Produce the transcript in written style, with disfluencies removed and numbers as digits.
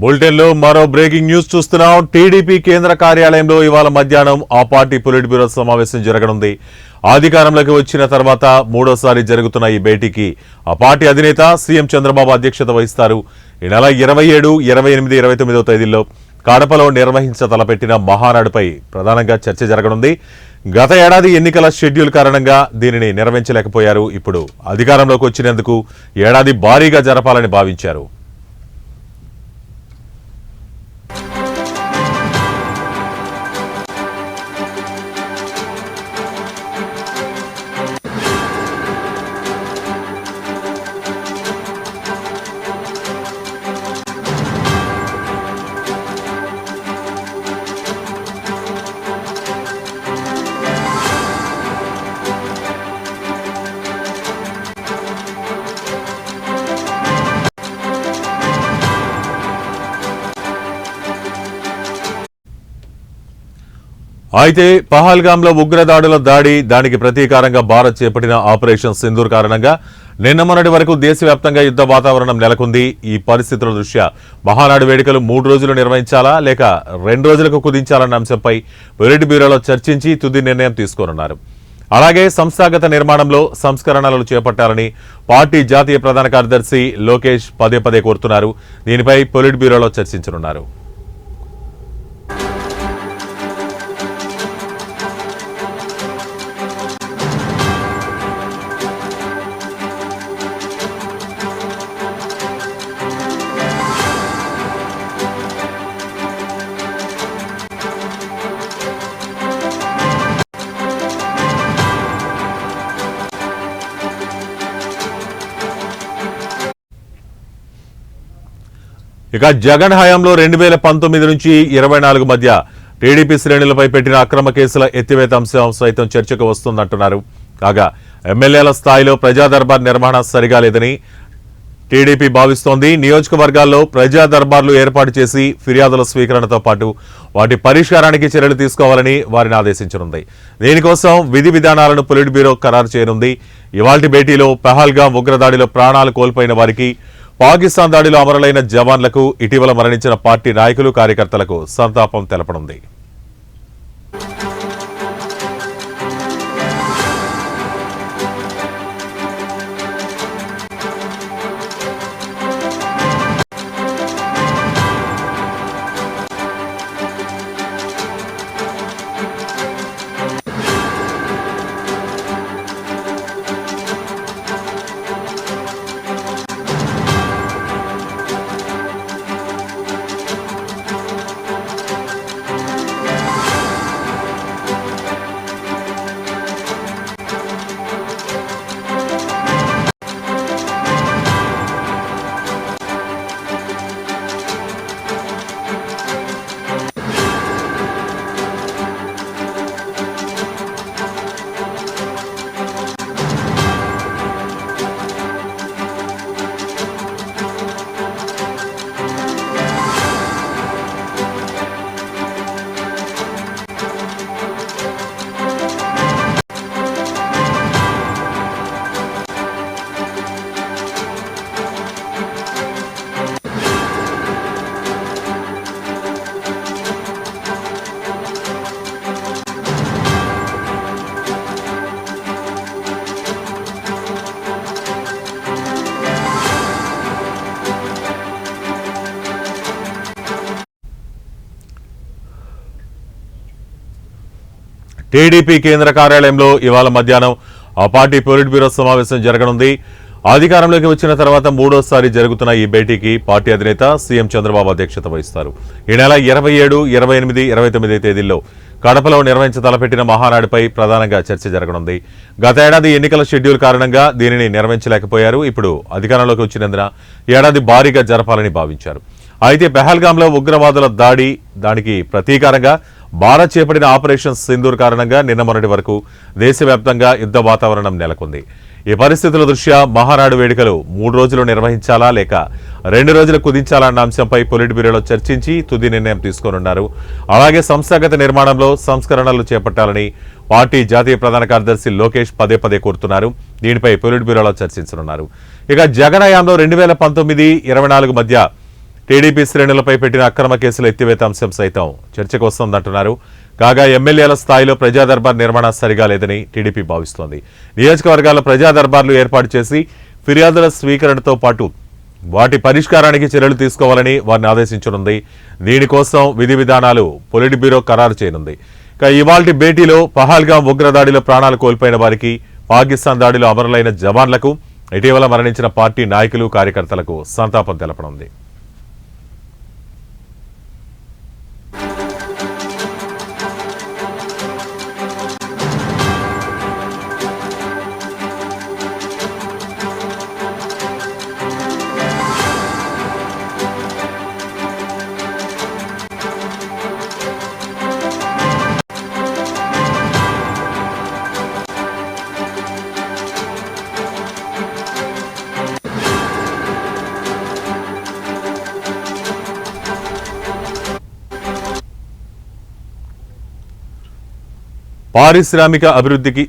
బులెటిన్లో మరో breaking news చూస్తున్నాం. టీడీపీ కేంద్ర కార్యాలయంలో ఇవాళ మధ్యాహ్నం ఆ పార్టీ పొలిట్ బ్యూరో సమావేశం జరగనుంది. అధికారంలోకి వచ్చిన తర్వాత మూడోసారి జరుగుతున్న ఈ భేటీకి ఆ పార్టీ అధినేత సీఎం చంద్రబాబు అధ్యక్షత వహిస్తారు. ఈ నెల 27, 28, 29 తేదీల్లో కడపలో తలపెట్టిన మహానాడుపై ప్రధానంగా చర్చ జరగనుంది. గత ఏడాది ఎన్నికల షెడ్యూల్ కారణంగా దీనిని నిర్వహించలేకపోయారు. ఇప్పుడు అధికారంలోకి వచ్చినందుకు ఏడాది భారీగా జరపాలని భావించారు. అయితే పహల్గాంలో ఉగ్రదాడుల దానికి ప్రతీకారంగా భారత్ చేపట్టిన ఆపరేషన్ సింధూర్ కారణంగా నిన్న మొన్నటి వరకు దేశవ్యాప్తంగా యుద్ధ వాతావరణం నెలకొంది. ఈ పరిస్థితుల దృష్ట్యా మహానాడు వేడుకలు 3 రోజులు నిర్వహించాలా లేక 2 రోజులకు కుదించాలన్న అంశంపై పొలిట్ బ్యూరోలో చర్చించి తుది నిర్ణయం తీసుకోనున్నారు. అలాగే సంస్థాగత నిర్మాణంలో సంస్కరణలు చేపట్టాలని పార్టీ జాతీయ ప్రధాన కార్యదర్శి లోకేష్ పదే కోరుతున్నారు. దీనిపై పొలిట్ బ్యూరోలో చర్చించనున్నారు. ఇక జగన్ హయాంలో 2019 నుంచి 24 మధ్య టీడీపీ శ్రేణులపై పెట్టిన అక్రమ కేసుల ఎత్తివేత అంశం సైతం చర్చకు వస్తుందంటున్నారు. కాగా ఎమ్మెల్యేల స్థాయిలో ప్రజా దర్బార్ నిర్వహణ సరిగా లేదని టీడీపీ భావిస్తోంది. నియోజకవర్గాల్లో ప్రజా దర్బార్లు ఏర్పాటు చేసి ఫిర్యాదుల స్వీకరణతో పాటు వాటి పరిష్కారానికి చర్యలు తీసుకోవాలని వారిని ఆదేశించనుంది. దీనికోసం విధి విధానాలను పొలిట్ బ్యూరో ఖరారు చేయనుంది. ఇవాల్టి భేటీలో పహల్గాం ఉగ్రదాడిలో ప్రాణాలు కోల్పోయిన వారికి, పాకిస్తాన్ దాడిలో అమరులైన జవాన్లకు, ఇటీవల మరణించిన పార్టీ నాయకులు, కార్యకర్తలకు సంతాపం తెలపనుంది. టీడీపీ కేంద్ర కార్యాలయంలో ఇవాళ మధ్యాహ్నం ఆ పార్టీ పొలిట్ బ్యూరో సమావేశం జరగనుంది. అధికారంలోకి వచ్చిన తర్వాత మూడోసారి జరుగుతున్న ఈ భేటీకి పార్టీ అధినేత సీఎం చంద్రబాబు అధ్యక్షత వహిస్తారు. ఈ నెల 27, 28, 29 తేదీల్లో కడపలో తలపెట్టిన మహానాడుపై ప్రధానంగా చర్చ జరగనుంది. గత ఏడాది ఎన్నికల షెడ్యూల్ కారణంగా దీనిని నిర్వహించలేకపోయారు. ఇప్పుడు అధికారంలోకి వచ్చినందున ఏడాది భారీగా జరపాలని భావించారు. అయితే పహల్గాంలో ఉగ్రవాదుల దానికి ప్రతీకారంగా భారత్ చేపట్టిన ఆపరేషన్ సింధూర్ కారణంగా నిన్న మొన్నటి వరకు దేశవ్యాప్తంగా యుద్ధ వాతావరణం నెలకొంది. ఈ పరిస్థితుల దృష్ట్యా మహానాడు వేడుకలు 3 రోజులు నిర్వహించాలా లేక 2 రోజులు కుదించాలన్న అంశంపై పొలిట్ బ్యూరోలో చర్చించి తుది నిర్ణయం తీసుకోనున్నారు. అలాగే సంస్థాగత నిర్మాణంలో సంస్కరణలు చేపట్టాలని పార్టీ జాతీయ ప్రధాన కార్యదర్శి లోకేష్ పదే కోరుతున్నారు. దీనిపై పొలిట్ బ్యూరోలో చర్చించనున్నారు. ఇక జగన్ హయాంలో 2019-24 మధ్య టీడీపీ శ్రేణులపై పెట్టిన అక్రమ కేసుల ఎత్తివేత అంశం సైతం చర్చకు వస్తోందంటున్నారు. కాగా ఎమ్మెల్యేల స్థాయిలో ప్రజా దర్బార్ నిర్మాణం సరిగా లేదని టీడీపీ భావిస్తోంది. నియోజకవర్గాల ప్రజా దర్బార్లు ఏర్పాటు చేసి ఫిర్యాదుల స్వీకరణతో పాటు వాటి పరిష్కారానికి చర్యలు తీసుకోవాలని వారిని ఆదేశించనుంది. దీనికోసం విధి విధానాలు పొలిట్ బ్యూరో ఖరారు చేయనుంది. ఇవాల్టి భేటీలో పహల్గాం ఉగ్రదాడిలో ప్రాణాలు కోల్పోయిన వారికి, పాకిస్తాన్ దాడిలో అమరులైన జవాన్లకు, ఇటీవల మరణించిన పార్టీ నాయకులు, కార్యకర్తలకు సంతాపం తెలపనుంది. పారిశ్రామిక అభివృద్ధికి